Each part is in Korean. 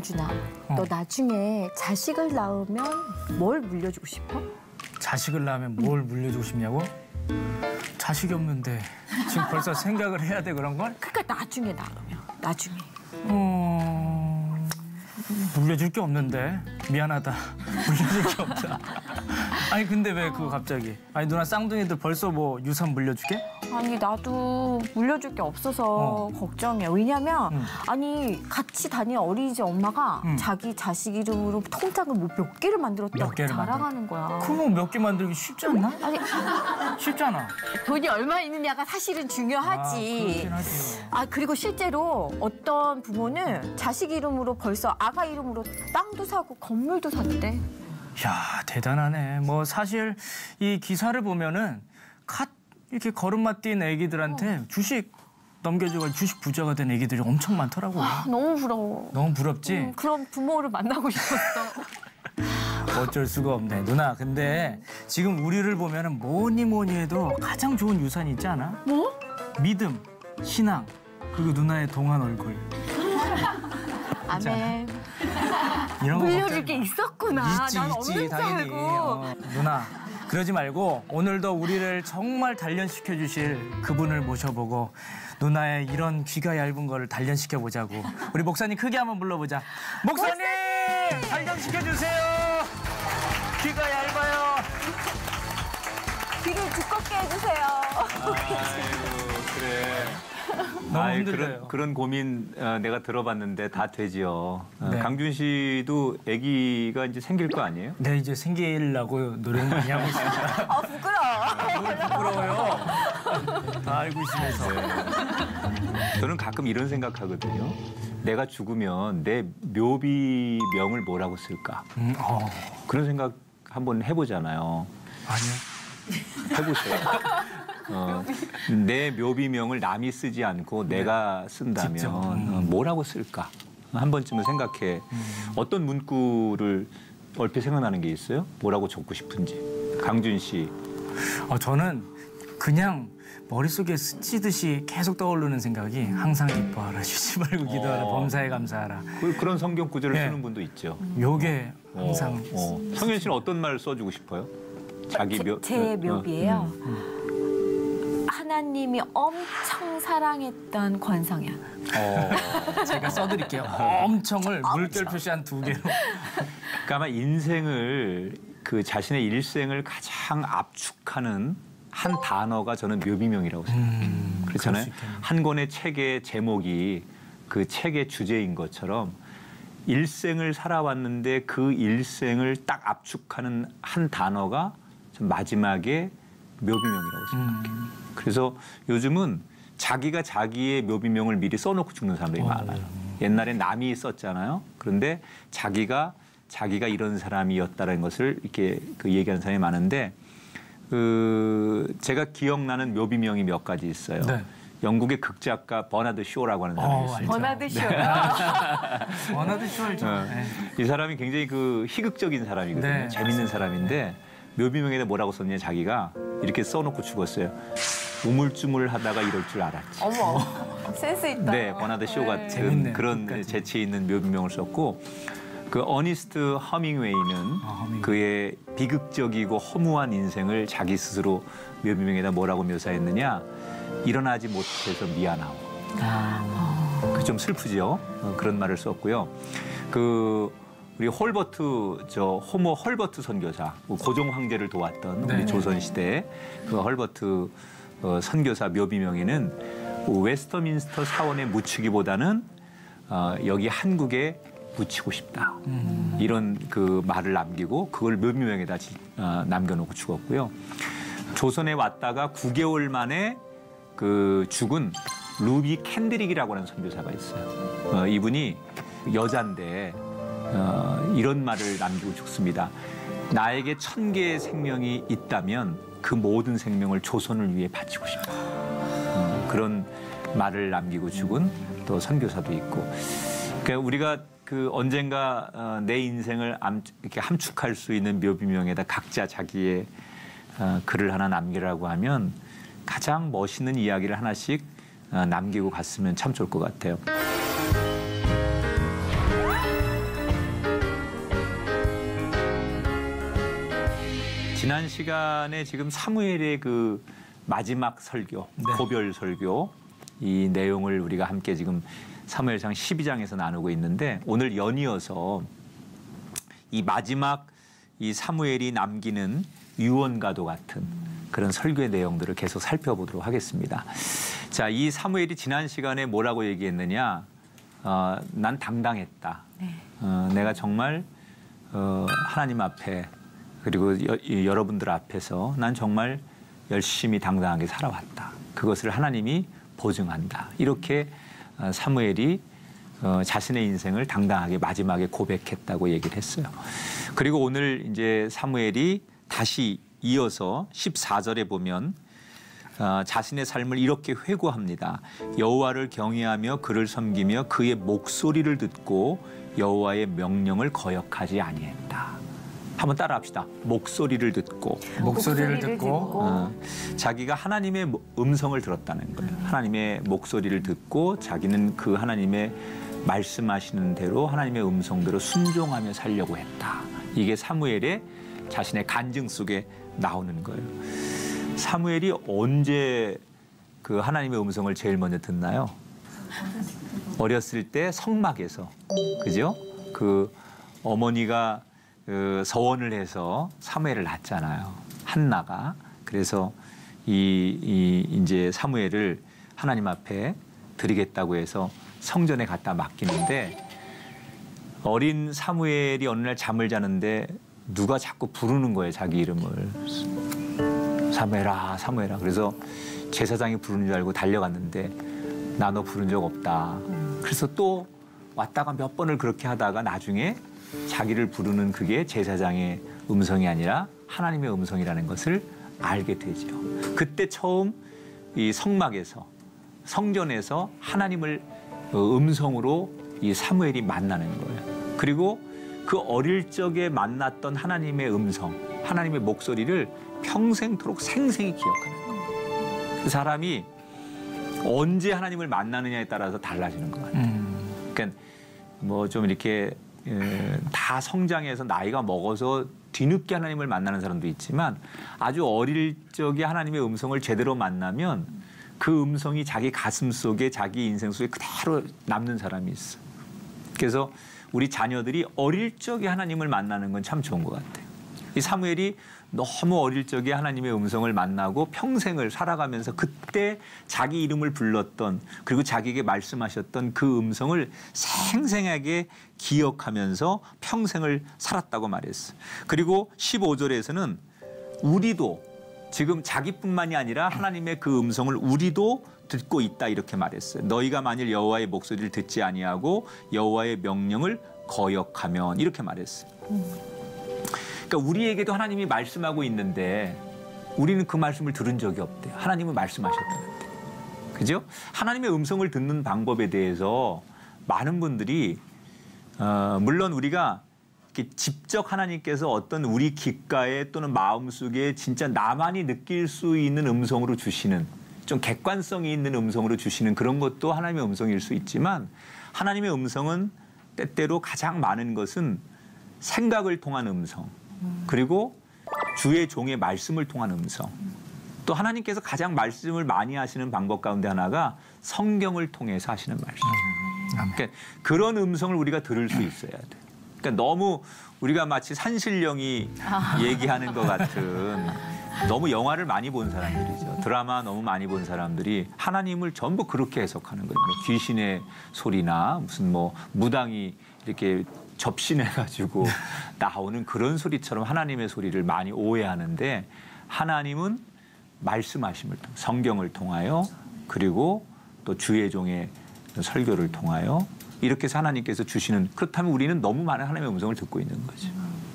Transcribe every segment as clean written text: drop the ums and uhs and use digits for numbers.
영준아, 너 나중에 자식을 낳으면 뭘 물려주고 싶어? 자식을 낳으면 뭘 물려주고 싶냐고? 자식이 없는데 지금 벌써 생각을 해야 돼 그런 걸? 그러니까 나중에 나중에. 물려줄 게 없는데 미안하다. 물려줄 게 없다. 아니 근데 왜 그거 갑자기? 아니 누나 쌍둥이들 벌써 뭐 유산 물려주게? 아니 나도 물려줄 게 없어서 걱정이야. 왜냐면 아니 같이 다니는 어린이집 엄마가 자기 자식 이름으로 통장을 뭐 몇 개를 만들었다고 자랑하는 거야. 그럼 몇 개 만들기 쉽지 않나? 아니 쉽잖아. 돈이 얼마 있느냐가 사실은 중요하지. 그렇긴 하지. 아 그리고 실제로 어떤 부모는 자식 이름으로 벌써 아가 이름으로 땅도 사고 건물도 샀대. 야 대단하네. 뭐 사실 이 기사를 보면은 이렇게 걸음마 뛴 애기들한테 주식 넘겨줘가지고 주식 부자가 된 애기들이 엄청 많더라고. 너무 부러워. 너무 부럽지? 그런 부모를 만나고 싶었어. 어쩔 수가 없네. 누나 근데 지금 우리를 보면은 뭐니 해도 가장 좋은 유산이 있지 않아? 뭐? 믿음, 신앙, 그리고 누나의 동안 얼굴. 아멘. 이런 거 물려줄 게 있었구나. 있지, 난 없는 줄 당연히. 알고. 누나 그러지 말고 오늘도 우리를 정말 단련시켜 주실 그분을 모셔보고 누나의 이런 귀가 얇은 거를 단련시켜 보자고. 우리 목사님 크게 한번 불러보자. 목사님 단련시켜 주세요. 귀가 얇아요. 귀를 두껍게 해주세요. 아이고, 그래. 너무 힘들어요. 그런 고민 내가 들어봤는데 다 되지요. 네. 강준 씨도 아기가 이제 생길 거 아니에요? 네, 이제 생기려고 노력 많이 하고 있습니다. 아 부끄러워. 뭘 부끄러워요. 다 알고 있으면서. 저는 가끔 이런 생각하거든요. 내가 죽으면 내 묘비명을 뭐라고 쓸까? 그런 생각 한번 해보잖아요. 아니요. 해보세요. 내 묘비명을 남이 쓰지 않고 내가 쓴다면 뭐라고 쓸까? 한 번쯤은 생각해. 어떤 문구를 얼핏 생각나는 게 있어요? 뭐라고 적고 싶은지. 강준 씨. 저는 그냥 머릿속에 스치듯이 계속 떠오르는 생각이 항상 기뻐하라, 쉬지 말고 기도하라, 범사에 감사하라. 그런 성경 구절을 네. 쓰는 분도 있죠. 요게 항상. 성현 씨는 어떤 말 써주고 싶어요? 자기 제 묘비예요. 하나님이 엄청 사랑했던 권성현. 제가 써드릴게요. 엄청을 물결 표시한 2개로. 그러니까 아마 인생을 그 자신의 일생을 가장 압축하는 한 단어가 저는 묘비명이라고 생각해요. 그렇잖아요. 한 권의 책의 제목이 그 책의 주제인 것처럼 일생을 살아왔는데 그 일생을 딱 압축하는 한 단어가 전 마지막에 묘비명이라고 생각해요. 그래서 요즘은 자기가 자기의 묘비명을 미리 써놓고 죽는 사람들이 많아요. 옛날에 남이 썼잖아요. 그런데 자기가 이런 사람이었다는 것을 이렇게 얘기하는 사람이 많은데 제가 기억나는 묘비명이 몇 가지 있어요. 네. 영국의 극작가 버나드 쇼라고 하는 사람이 있어요. 버나드 쇼. 버나드 쇼 알죠. 이 사람이 굉장히 희극적인 사람이거든요. 네. 재밌는 사람인데 묘비명에다 뭐라고 썼냐 자기가 이렇게 써놓고 죽었어요. 우물쭈물하다가 이럴 줄 알았지. 어머, 센스 있다. 네, 버나드 쇼 같은 그런 재치 있는 묘비명을 썼고 그 어니스트 허밍웨이는 그의 비극적이고 허무한 인생을 자기 스스로 묘비명에다 뭐라고 묘사했느냐? 일어나지 못해서 미안하오. 그 좀 슬프죠. 그런 말을 썼고요. 우리 호모 헐버트 선교사, 고종 황제를 도왔던 우리 조선 시대 그 헐버트 선교사 묘비명에는 웨스터민스터 사원에 묻히기보다는 여기 한국에 묻히고 싶다. 이런 말을 남기고 그걸 묘비명에다 남겨놓고 죽었고요. 조선에 왔다가 9개월 만에 죽은 루비 캔드릭이라고 하는 선교사가 있어요. 이분이 여잔데 이런 말을 남기고 죽습니다. 나에게 1000개의 생명이 있다면 그 모든 생명을 조선을 위해 바치고 싶다. 그런 말을 남기고 죽은 또 선교사도 있고. 그러니까 우리가 언젠가 내 인생을 이렇게 함축할 수 있는 묘비명에다 각자 자기의 글을 하나 남기라고 하면 가장 멋있는 이야기를 하나씩 남기고 갔으면 참 좋을 것 같아요. 지난 시간에 지금 사무엘의 그 마지막 설교, 네. 고별 설교 이 내용을 우리가 함께 지금 사무엘상 12장에서 나누고 있는데 오늘 연이어서 이 마지막 이 사무엘이 남기는 유언과도 같은 그런 설교의 내용들을 계속 살펴보도록 하겠습니다. 자, 이 사무엘이 지난 시간에 뭐라고 얘기했느냐? 난 당당했다. 네. 내가 정말 하나님 앞에 그리고 여러분들 앞에서 난 정말 열심히 당당하게 살아왔다. 그것을 하나님이 보증한다. 이렇게 사무엘이 자신의 인생을 당당하게 마지막에 고백했다고 얘기를 했어요. 그리고 오늘 이제 사무엘이 다시 이어서 14절에 보면 자신의 삶을 이렇게 회고합니다. 여호와를 경외하며 그를 섬기며 그의 목소리를 듣고 여호와의 명령을 거역하지 아니했다. 한번 따라합시다. 목소리를 듣고. 목소리를 듣고. 자기가 하나님의 음성을 들었다는 거예요. 하나님의 목소리를 듣고 자기는 그 하나님의 말씀하시는 대로 하나님의 음성대로 순종하며 살려고 했다. 이게 사무엘의 자신의 간증 속에 나오는 거예요. 사무엘이 언제 그 하나님의 음성을 제일 먼저 듣나요? 어렸을 때 성막에서. 그죠? 그 어머니가 그 서원을 해서 사무엘을 낳았잖아요. 한나가. 그래서 이제 사무엘을 하나님 앞에 드리겠다고 해서 성전에 갖다 맡기는데 어린 사무엘이 어느 날 잠을 자는데 누가 자꾸 부르는 거예요, 자기 이름을. 사무엘아, 사무엘아. 그래서 제사장이 부르는 줄 알고 달려갔는데 나 너 부른 적 없다. 그래서 또 왔다가 몇 번을 그렇게 하다가 나중에 자기를 부르는 그게 제사장의 음성이 아니라 하나님의 음성이라는 것을 알게 되죠. 그때 처음 이 성막에서 성전에서 하나님을 음성으로 이 사무엘이 만나는 거예요. 그리고 그 어릴 적에 만났던 하나님의 음성, 하나님의 목소리를 평생토록 생생히 기억하는 거예요. 그 사람이 언제 하나님을 만나느냐에 따라서 달라지는 것 같아요. 그러니까 뭐 좀 이렇게 다 성장해서 나이가 먹어서 뒤늦게 하나님을 만나는 사람도 있지만 아주 어릴 적에 하나님의 음성을 제대로 만나면 그 음성이 자기 가슴 속에 자기 인생 속에 그대로 남는 사람이 있어. 그래서 우리 자녀들이 어릴 적에 하나님을 만나는 건 참 좋은 것 같아요. 이 사무엘이 너무 어릴 적에 하나님의 음성을 만나고 평생을 살아가면서 그때 자기 이름을 불렀던 그리고 자기에게 말씀하셨던 그 음성을 생생하게 기억하면서 평생을 살았다고 말했어요. 그리고 15절에서는 우리도 지금 자기뿐만이 아니라 하나님의 그 음성을 우리도 듣고 있다 이렇게 말했어요. 너희가 만일 여호와의 목소리를 듣지 아니하고 여호와의 명령을 거역하면 이렇게 말했어요. 그러니까 우리에게도 하나님이 말씀하고 있는데 우리는 그 말씀을 들은 적이 없대요. 하나님은 말씀하셨다는데. 그죠? 하나님의 음성을 듣는 방법에 대해서 많은 분들이 물론 우리가 이렇게 직접 하나님께서 어떤 우리 귓가에 또는 마음속에 진짜 나만이 느낄 수 있는 음성으로 주시는 좀 객관성이 있는 음성으로 주시는 그런 것도 하나님의 음성일 수 있지만 하나님의 음성은 때때로 가장 많은 것은 생각을 통한 음성 그리고 주의 종의 말씀을 통한 음성 또 하나님께서 가장 말씀을 많이 하시는 방법 가운데 하나가 성경을 통해서 하시는 말씀. 그러니까 그런 음성을 우리가 들을 수 있어야 돼. 그러니까 너무 우리가 마치 산신령이 얘기하는 것 같은 너무 영화를 많이 본 사람들이죠. 드라마 너무 많이 본 사람들이 하나님을 전부 그렇게 해석하는 거예요. 귀신의 소리나 무슨 뭐 무당이 이렇게 접신해가지고 나오는 그런 소리처럼 하나님의 소리를 많이 오해하는데 하나님은 말씀하심을 통해 성경을 통하여 그리고 또 주의 종의 설교를 통하여 이렇게 해서 하나님께서 주시는 그렇다면 우리는 너무 많은 하나님의 음성을 듣고 있는 거죠.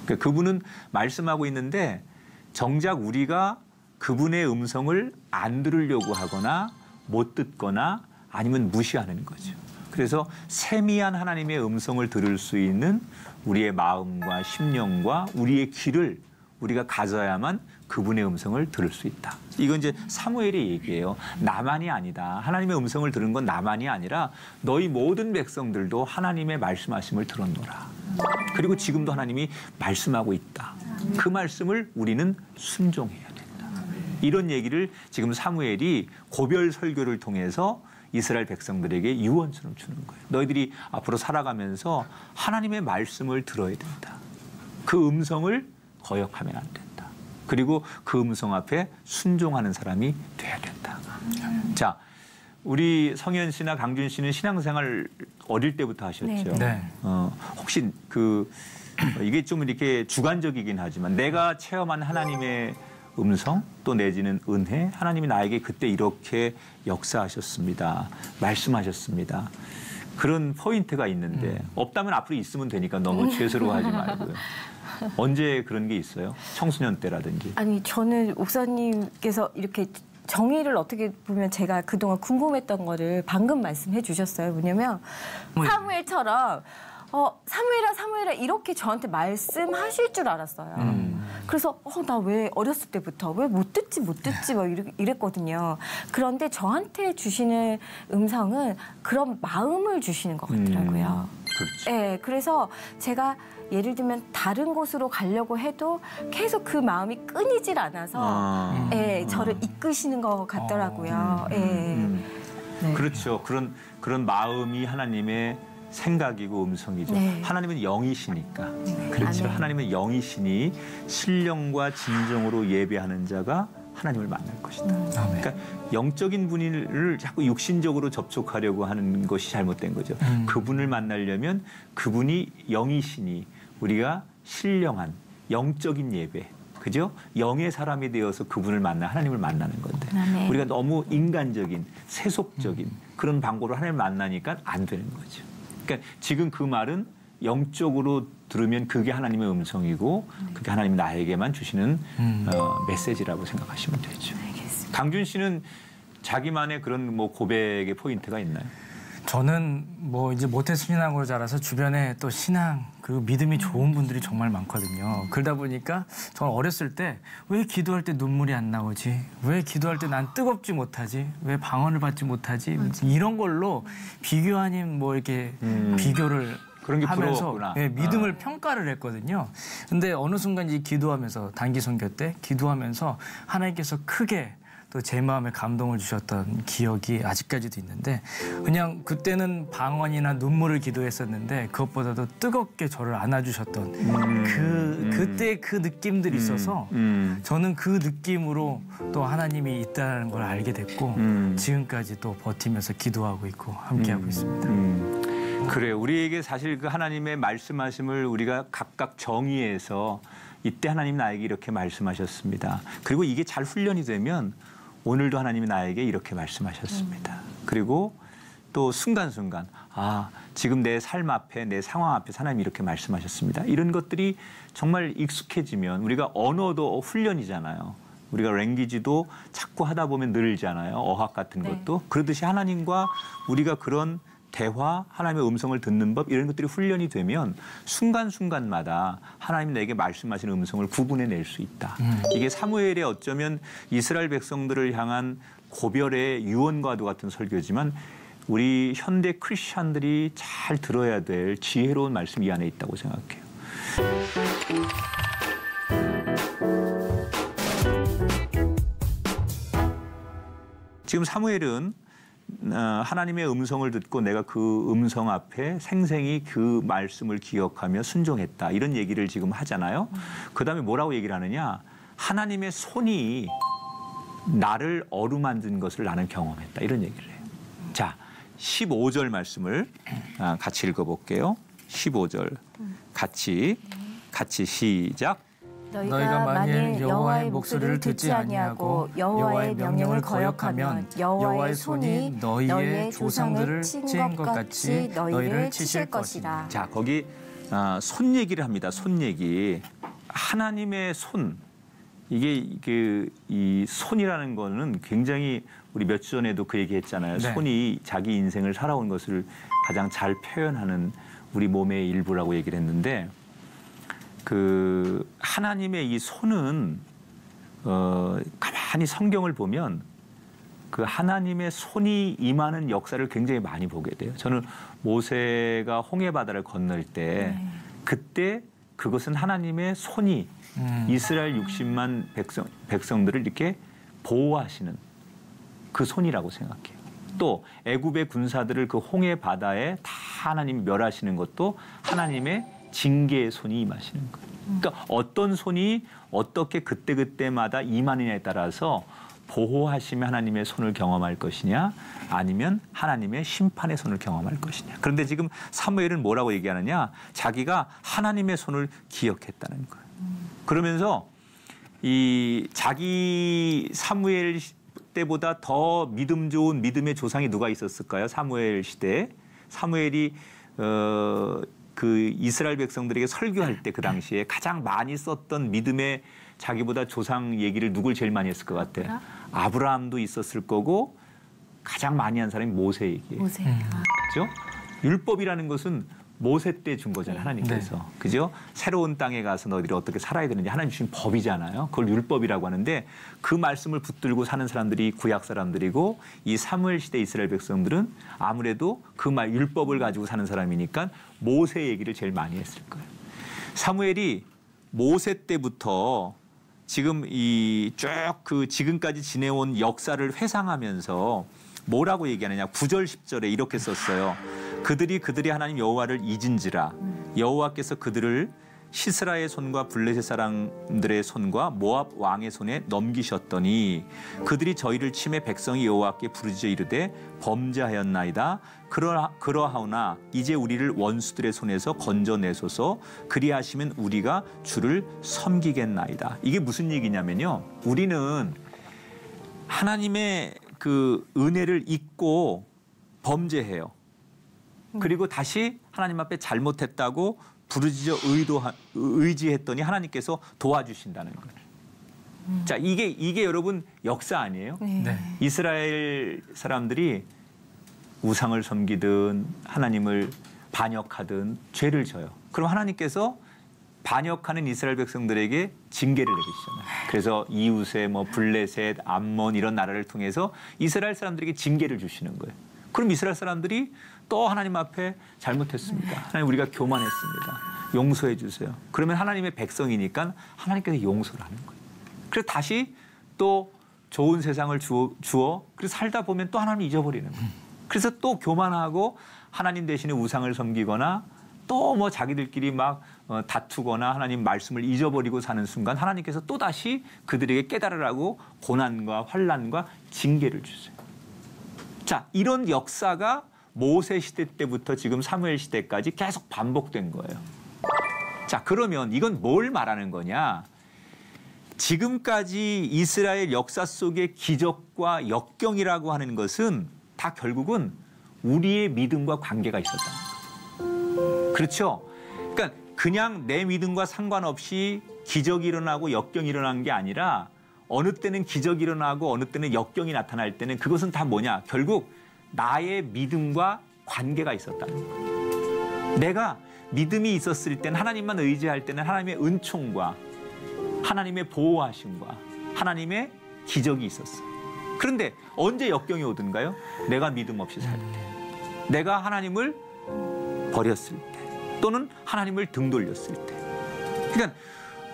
그러니까 그분은 말씀하고 있는데 정작 우리가 그분의 음성을 안 들으려고 하거나 못 듣거나 아니면 무시하는 거죠. 그래서 세미한 하나님의 음성을 들을 수 있는 우리의 마음과 심령과 우리의 귀를 우리가 가져야만 그분의 음성을 들을 수 있다. 이건 이제 사무엘의 얘기예요. 나만이 아니다. 하나님의 음성을 들은 건 나만이 아니라 너희 모든 백성들도 하나님의 말씀하심을 들었노라. 그리고 지금도 하나님이 말씀하고 있다. 그 말씀을 우리는 순종해야 된다. 이런 얘기를 지금 사무엘이 고별 설교를 통해서 이스라엘 백성들에게 유언처럼 주는 거예요. 너희들이 앞으로 살아가면서 하나님의 말씀을 들어야 된다. 그 음성을 거역하면 안 된다. 그리고 그 음성 앞에 순종하는 사람이 돼야 된다. 자, 우리 성현 씨나 강준 씨는 신앙생활 어릴 때부터 하셨죠. 네. 혹시 이게 좀 이렇게 주관적이긴 하지만 내가 체험한 하나님의 음성 또 내지는 은혜, 하나님이 나에게 그때 이렇게 역사하셨습니다. 말씀하셨습니다. 그런 포인트가 있는데 없다면 앞으로 있으면 되니까 너무 죄스러워하지 말고요. 언제 그런 게 있어요? 청소년 때라든지. 아니 저는 목사님께서 이렇게 정의를 어떻게 보면 제가 그동안 궁금했던 거를 방금 말씀해 주셨어요. 뭐냐면 사무엘처럼 사무엘아 이렇게 저한테 말씀하실 줄 알았어요. 그래서 나 왜 어렸을 때부터 왜 못 듣지 막 이랬거든요. 그런데 저한테 주시는 음성은 그런 마음을 주시는 것 같더라고요. 그렇죠. 네, 그래서 제가 예를 들면 다른 곳으로 가려고 해도 계속 그 마음이 끊이질 않아서 저를 이끄시는 것 같더라고요. 네. 그렇죠. 그런 마음이 하나님의 생각이고 음성이죠. 네. 하나님은 영이시니까. 그렇죠. 하나님은 영이시니 신령과 진정으로 예배하는 자가 하나님을 만날 것이다. 그러니까 영적인 분을 자꾸 육신적으로 접촉하려고 하는 것이 잘못된 거죠. 그분을 만나려면 그분이 영이시니 우리가 신령한 영적인 예배, 그죠? 영의 사람이 되어서 그분을 만나 하나님을 만나는 건데 우리가 너무 인간적인 세속적인 그런 방법으로 하나님을 만나니까 안 되는 거죠. 그러니까 지금 그 말은 영적으로 들으면 그게 하나님의 음성이고 그게 하나님이 나에게만 주시는 메시지라고 생각하시면 되죠. 알겠습니다. 강준 씨는 자기만의 그런 고백의 포인트가 있나요? 저는 이제 모태 신앙으로 자라서 주변에 또 신앙 그리고 믿음이 좋은 분들이 정말 많거든요. 그러다 보니까 저는 어렸을 때 왜 기도할 때 눈물이 안 나오지? 왜 기도할 때 난 뜨겁지 못하지? 왜 방언을 받지 못하지? 이런 걸로 비교 아닌 이렇게 비교를 그런 게 하면서 부러웠구나. 믿음을 평가를 했거든요. 근데 어느 순간 이 기도하면서 단기 선교 때 기도하면서 하나님께서 크게 또 제 마음에 감동을 주셨던 기억이 아직까지도 있는데 그냥 그때는 방언이나 눈물을 기도했었는데 그것보다도 뜨겁게 저를 안아주셨던 그때 그 느낌들이 있어서 저는 그 느낌으로 또 하나님이 있다는 걸 알게 됐고 지금까지 또 버티면서 기도하고 있고 함께하고 있습니다. 그래요. 우리에게 사실 그 하나님의 말씀하심을 우리가 각각 정의해서 이때 하나님 나에게 이렇게 말씀하셨습니다. 그리고 이게 잘 훈련이 되면 오늘도 하나님이 나에게 이렇게 말씀하셨습니다. 그리고 또 순간순간 지금 내 삶 앞에 내 상황 앞에 하나님이 이렇게 말씀하셨습니다. 이런 것들이 정말 익숙해지면 우리가 언어도 훈련이잖아요. 우리가 랭귀지도 자꾸 하다 보면 늘잖아요. 어학 같은 것도. 그러듯이 하나님과 우리가 그런 대화, 하나님의 음성을 듣는 법 이런 것들이 훈련이 되면 순간순간마다 하나님 내게 말씀하시는 음성을 구분해낼 수 있다. 이게 사무엘의 어쩌면 이스라엘 백성들을 향한 고별의 유언과도 같은 설교지만 우리 현대 크리스찬들이 잘 들어야 될 지혜로운 말씀이 이 안에 있다고 생각해요. 지금 사무엘은 하나님의 음성을 듣고 내가 그 음성 앞에 생생히 그 말씀을 기억하며 순종했다. 이런 얘기를 지금 하잖아요. 그다음에 뭐라고 얘기를 하느냐. 하나님의 손이 나를 어루만진 것을 나는 경험했다. 이런 얘기를 해요. 자, 15절 말씀을 같이 읽어볼게요. 15절 같이 시작. 너희가 만일 여호와의 목소리를 듣지 아니하고 여호와의 명령을 거역하면 여호와의 손이 너희의 조상들을 친 것 같이 너희를 치실 것이라. 자, 거기 손 얘기를 합니다. 손 얘기. 하나님의 손. 이게 이 손이라는 거는 굉장히 우리 몇 주 전에도 그 얘기했잖아요. 네. 손이 자기 인생을 살아온 것을 가장 잘 표현하는 우리 몸의 일부라고 얘기를 했는데 그 하나님의 이 손은 가만히 성경을 보면 그 하나님의 손이 임하는 역사를 굉장히 많이 보게 돼요. 저는 모세가 홍해 바다를 건널 때 그때 그것은 하나님의 손이 이스라엘 60만 백성들을 이렇게 보호하시는 그 손이라고 생각해요. 또 애굽의 군사들을 그 홍해 바다에 다 하나님이 멸하시는 것도 하나님의 징계의 손이 임하시는 거예요. 그러니까 어떤 손이 어떻게 그때그때마다 임하느냐에 따라서 보호하심의 하나님의 손을 경험할 것이냐 아니면 하나님의 심판의 손을 경험할 것이냐. 그런데 지금 사무엘은 뭐라고 얘기하느냐. 자기가 하나님의 손을 기억했다는 거예요. 그러면서 이 자기 사무엘 때보다 더 믿음 좋은 믿음의 조상이 누가 있었을까요? 사무엘 시대에. 사무엘이 그 이스라엘 백성들에게 설교할 때 그 당시에 가장 많이 썼던 믿음의 자기보다 조상 얘기를 누굴 제일 많이 했을 것 같아요? 아브라함도 있었을 거고 가장 많이 한 사람이 모세 얘기예요. 모세. 그렇죠? 율법이라는 것은 모세 때 준 거잖아요, 하나님께서. 네. 그죠? 새로운 땅에 가서 너희들이 어떻게 살아야 되는지 하나님 주신 법이잖아요. 그걸 율법이라고 하는데 그 말씀을 붙들고 사는 사람들이 구약 사람들이고 이 사무엘 시대 이스라엘 백성들은 아무래도 그 말 율법을 가지고 사는 사람이니까 모세 얘기를 제일 많이 했을 거예요. 사무엘이 모세 때부터 지금 이 쭉 그 지금까지 지내온 역사를 회상하면서 뭐라고 얘기하느냐. 9절 10절에 이렇게 썼어요. 그들이 하나님 여호와를 잊은지라 여호와께서 그들을 시스라의 손과 블레셋 사람들의 손과 모압 왕의 손에 넘기셨더니 그들이 저희를 치매 백성이 여호와께 부르짖어 이르되 범죄하였나이다. 그러하오나 이제 우리를 원수들의 손에서 건져내소서. 그리하시면 우리가 주를 섬기겠나이다. 이게 무슨 얘기냐면요. 우리는 하나님의 그 은혜를 잊고 범죄해요. 그리고 다시 하나님 앞에 잘못했다고 부르짖어 의지했더니 하나님께서 도와주신다는 거예요. 자, 이게 여러분 역사 아니에요? 네. 이스라엘 사람들이 우상을 섬기든 하나님을 반역하든 죄를 져요. 그럼 하나님께서 반역하는 이스라엘 백성들에게 징계를 내리시잖아요. 그래서 이웃의 뭐 블레셋, 암몬 이런 나라를 통해서 이스라엘 사람들에게 징계를 주시는 거예요. 그럼 이스라엘 사람들이 또 하나님 앞에 잘못했습니다. 하나님 우리가 교만했습니다. 용서해 주세요. 그러면 하나님의 백성이니까 하나님께서 용서를 하는 거예요. 그래서 다시 또 좋은 세상을 주어 그래서 살다 보면 또 하나님 잊어버리는 거예요. 그래서 또 교만하고 하나님 대신에 우상을 섬기거나 또 뭐 자기들끼리 막 다투거나 하나님 말씀을 잊어버리고 사는 순간 하나님께서 또 다시 그들에게 깨달으라고 고난과 환난과 징계를 주세요. 자, 이런 역사가 모세 시대 때부터 지금 사무엘 시대까지 계속 반복된 거예요. 자, 그러면 이건 뭘 말하는 거냐? 지금까지 이스라엘 역사 속의 기적과 역경이라고 하는 것은 다 결국은 우리의 믿음과 관계가 있었다는 거예요. 그렇죠? 그러니까 그냥 내 믿음과 상관없이 기적이 일어나고 역경이 일어난 게 아니라 어느 때는 기적이 일어나고 어느 때는 역경이 나타날 때는 그것은 다 뭐냐? 결국 나의 믿음과 관계가 있었다는 거예요. 내가 믿음이 있었을 때는 하나님만 의지할 때는 하나님의 은총과 하나님의 보호하심과 하나님의 기적이 있었어요. 그런데 언제 역경이 오든가요? 내가 믿음 없이 살 때. 내가 하나님을 버렸을 때. 또는 하나님을 등 돌렸을 때. 그러니까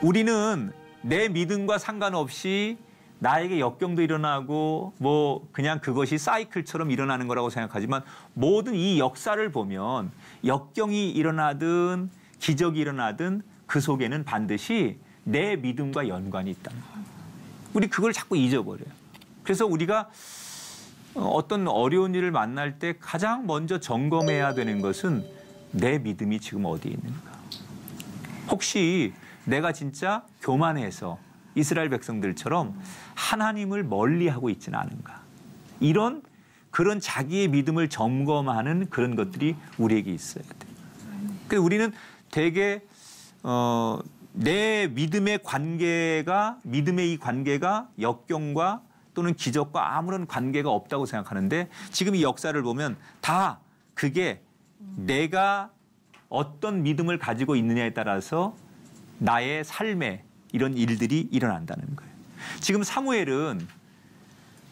우리는 내 믿음과 상관없이 나에게 역경도 일어나고 뭐 그냥 그것이 사이클처럼 일어나는 거라고 생각하지만 모든 이 역사를 보면 역경이 일어나든 기적이 일어나든 그 속에는 반드시 내 믿음과 연관이 있다는 거예요. 우리 그걸 자꾸 잊어버려요. 그래서 우리가 어떤 어려운 일을 만날 때 가장 먼저 점검해야 되는 것은 내 믿음이 지금 어디에 있는가. 혹시 내가 진짜 교만해서 이스라엘 백성들처럼 하나님을 멀리하고 있지는 않은가. 그런 자기의 믿음을 점검하는 그런 것들이 우리에게 있어야 돼요. 그래서 우리는 되게 내 믿음의 이 관계가 역경과 또는 기적과 아무런 관계가 없다고 생각하는데 지금 이 역사를 보면 다 그게 내가 어떤 믿음을 가지고 있느냐에 따라서 나의 삶에 이런 일들이 일어난다는 거예요. 지금 사무엘은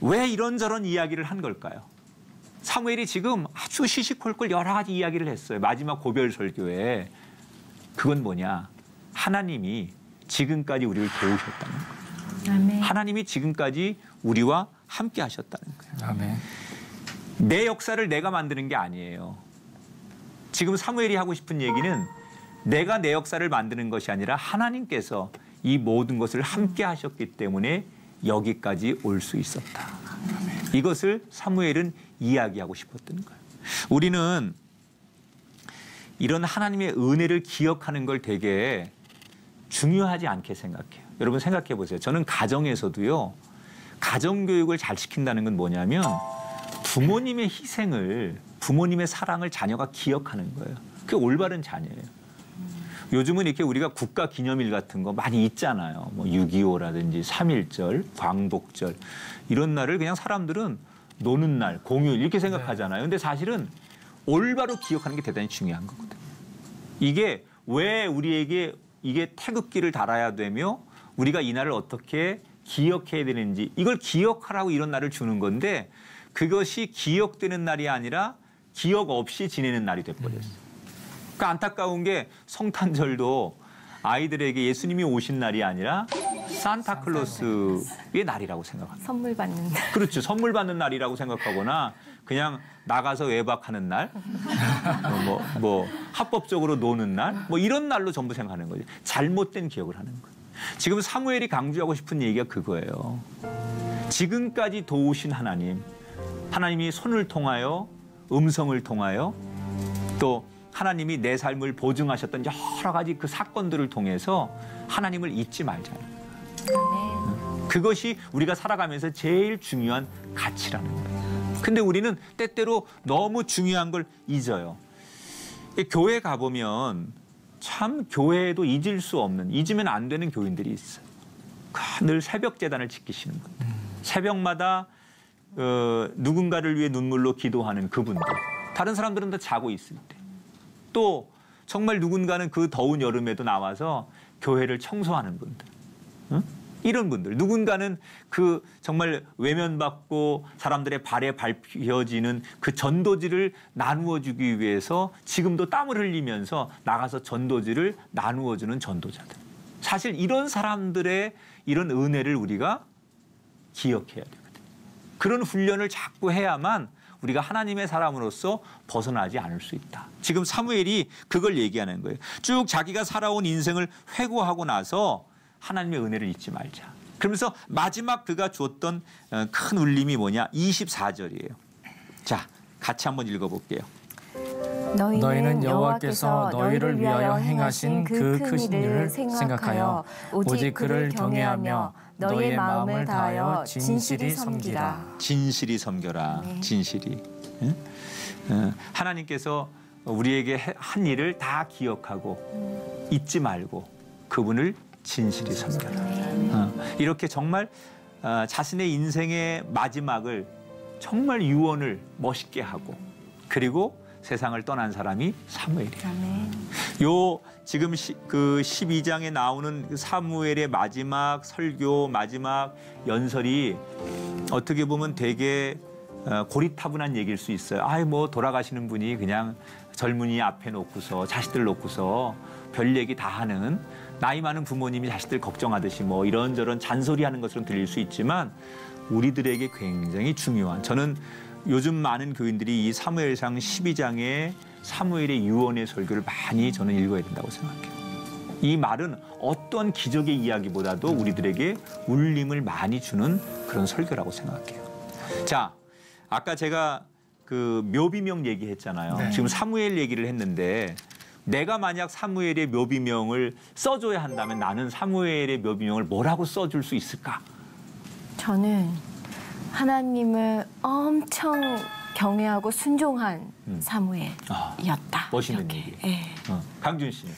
왜 이런저런 이야기를 한 걸까요? 사무엘이 지금 아주 시시콜콜 여러 가지 이야기를 했어요. 마지막 고별 설교에. 그건 뭐냐? 하나님이 지금까지 우리를 도우셨다는 거예요. 아멘. 하나님이 지금까지 우리와 함께 하셨다는 거예요. 아멘. 내 역사를 내가 만드는 게 아니에요. 지금 사무엘이 하고 싶은 얘기는 내가 내 역사를 만드는 것이 아니라 하나님께서 이 모든 것을 함께 하셨기 때문에 여기까지 올 수 있었다. 이것을 사무엘은 이야기하고 싶었던 거예요. 우리는 이런 하나님의 은혜를 기억하는 걸 되게 중요하지 않게 생각해요. 여러분 생각해 보세요. 저는 가정에서도요. 가정교육을 잘 시킨다는 건 뭐냐면 부모님의 희생을, 부모님의 사랑을 자녀가 기억하는 거예요. 그게 올바른 자녀예요. 요즘은 이렇게 우리가 국가 기념일 같은 거 많이 있잖아요. 뭐 6.25라든지 3.1절, 광복절 이런 날을 그냥 사람들은 노는 날, 공휴일 이렇게 생각하잖아요. 근데 사실은 올바로 기억하는 게 대단히 중요한 거거든요. 이게 왜 우리에게 이게 태극기를 달아야 되며 우리가 이 날을 어떻게 기억해야 되는지 이걸 기억하라고 이런 날을 주는 건데 그것이 기억되는 날이 아니라 기억 없이 지내는 날이 돼버렸어요. 그러니까 안타까운 게 성탄절도 아이들에게 예수님이 오신 날이 아니라 산타클로스의 날이라고 생각합니다. 선물 받는 날. 그렇죠. 선물 받는 날이라고 생각하거나 그냥 나가서 외박하는 날, 뭐 합법적으로 노는 날, 뭐 이런 날로 전부 생각하는 거죠. 잘못된 기억을 하는 거예요. 지금 사무엘이 강조하고 싶은 얘기가 그거예요. 지금까지 도우신 하나님, 하나님이 손을 통하여 음성을 통하여 또 하나님이 내 삶을 보증하셨던 여러 가지 그 사건들을 통해서 하나님을 잊지 말자는 거예요. 그것이 우리가 살아가면서 제일 중요한 가치라는 거예요. 근데 우리는 때때로 너무 중요한 걸 잊어요. 교회 가보면 참 교회에도 잊을 수 없는, 잊으면 안 되는 교인들이 있어요. 늘 새벽 제단을 지키시는 분들. 새벽마다 누군가를 위해 눈물로 기도하는 그분들. 다른 사람들은 다 자고 있을 때. 또 정말 누군가는 그 더운 여름에도 나와서 교회를 청소하는 분들. 응? 이런 분들. 누군가는 그 정말 외면받고 사람들의 발에 밟혀지는 그 전도지를 나누어 주기 위해서 지금도 땀을 흘리면서 나가서 전도지를 나누어 주는 전도자들. 사실 이런 사람들의 이런 은혜를 우리가 기억해야 되거든요. 그런 훈련을 자꾸 해야만 우리가 하나님의 사람으로서 벗어나지 않을 수 있다. 지금 사무엘이 그걸 얘기하는 거예요. 쭉 자기가 살아온 인생을 회고하고 나서 하나님의 은혜를 잊지 말자. 그러면서 마지막 그가 주었던 큰 울림이 뭐냐? 24절이에요. 자, 같이 한번 읽어볼게요. 너희는 여호와께서 너희를 위하여 행하신 그 크신 일을 생각하여 오직 그를 경외하며 너희의 마음을 다하여 진실이 섬기라. 진실이 섬겨라. 네. 진실이. 하나님께서 우리에게 한 일을 다 기억하고 잊지 말고 그분을 진실이 섬겨라. 이렇게 정말 자신의 인생의 마지막을 정말 유언을 멋있게 하고 그리고 세상을 떠난 사람이 사무엘이에요. 요 지금 그 12장에 나오는 사무엘의 마지막 설교, 마지막 연설이 어떻게 보면 되게 고리타분한 얘기일 수 있어요. 아이 뭐 돌아가시는 분이 그냥 젊은이 앞에 놓고서 자식들 놓고서 별 얘기 다 하는 나이 많은 부모님이 자식들 걱정하듯이 뭐 이런저런 잔소리하는 것처럼 들릴 수 있지만 우리들에게 굉장히 중요한 저는 요즘 많은 교인들이 이 사무엘상 12장의 사무엘의 유언의 설교를 많이 저는 읽어야 된다고 생각해요. 이 말은 어떤 기적의 이야기보다도 우리들에게 울림을 많이 주는 그런 설교라고 생각해요. 자, 아까 제가 그 묘비명 얘기했잖아요. 네. 지금 사무엘 얘기를 했는데 내가 만약 사무엘의 묘비명을 써줘야 한다면 나는 사무엘의 묘비명을 뭐라고 써줄 수 있을까? 저는 하나님을 엄청 경외하고 순종한 사무엘이었다. 멋있는 이렇게. 얘기. 예. 강준 씨는?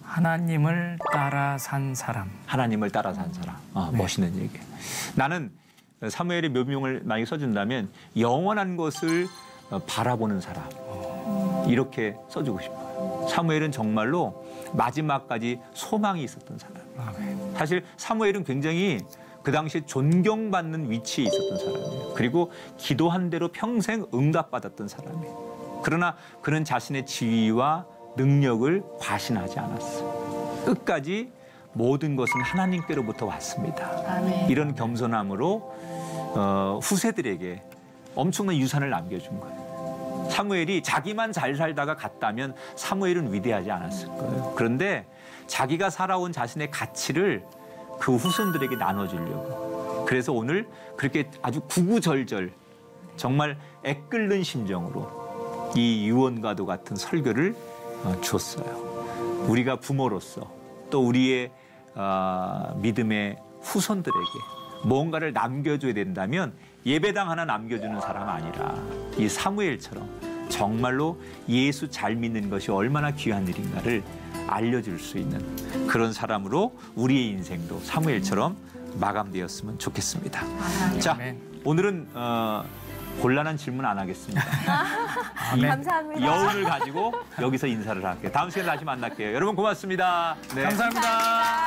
하나님을 따라 산 사람. 하나님을 따라 산 사람. 네. 멋있는 얘기. 나는 사무엘의 묘비명을 만약에 써준다면 영원한 것을 바라보는 사람. 이렇게 써주고 싶어요. 사무엘은 정말로 마지막까지 소망이 있었던 사람. 사실 사무엘은 굉장히 그 당시에 존경받는 위치에 있었던 사람이에요. 그리고 기도한 대로 평생 응답받았던 사람이에요. 그러나 그는 자신의 지위와 능력을 과신하지 않았어요. 끝까지 모든 것은 하나님께로부터 왔습니다. 아멘. 이런 겸손함으로 후세들에게 엄청난 유산을 남겨준 거예요. 사무엘이 자기만 잘 살다가 갔다면 사무엘은 위대하지 않았을 거예요. 그런데 자기가 살아온 자신의 가치를 그 후손들에게 나눠주려고. 그래서 오늘 그렇게 아주 구구절절 정말 애끓는 심정으로 이 유언과도 같은 설교를 줬어요. 우리가 부모로서 또 우리의 믿음의 후손들에게 뭔가를 남겨줘야 된다면 예배당 하나 남겨주는 사람 아니라 이 사무엘처럼 정말로 예수 잘 믿는 것이 얼마나 귀한 일인가를 알려줄 수 있는 그런 사람으로 우리의 인생도 사무엘처럼 마감되었으면 좋겠습니다. 자, 오늘은 곤란한 질문 안 하겠습니다. 감사합니다. 여운을 가지고 여기서 인사를 할게요. 다음 시간에 다시 만날게요. 여러분 고맙습니다. 네. 감사합니다.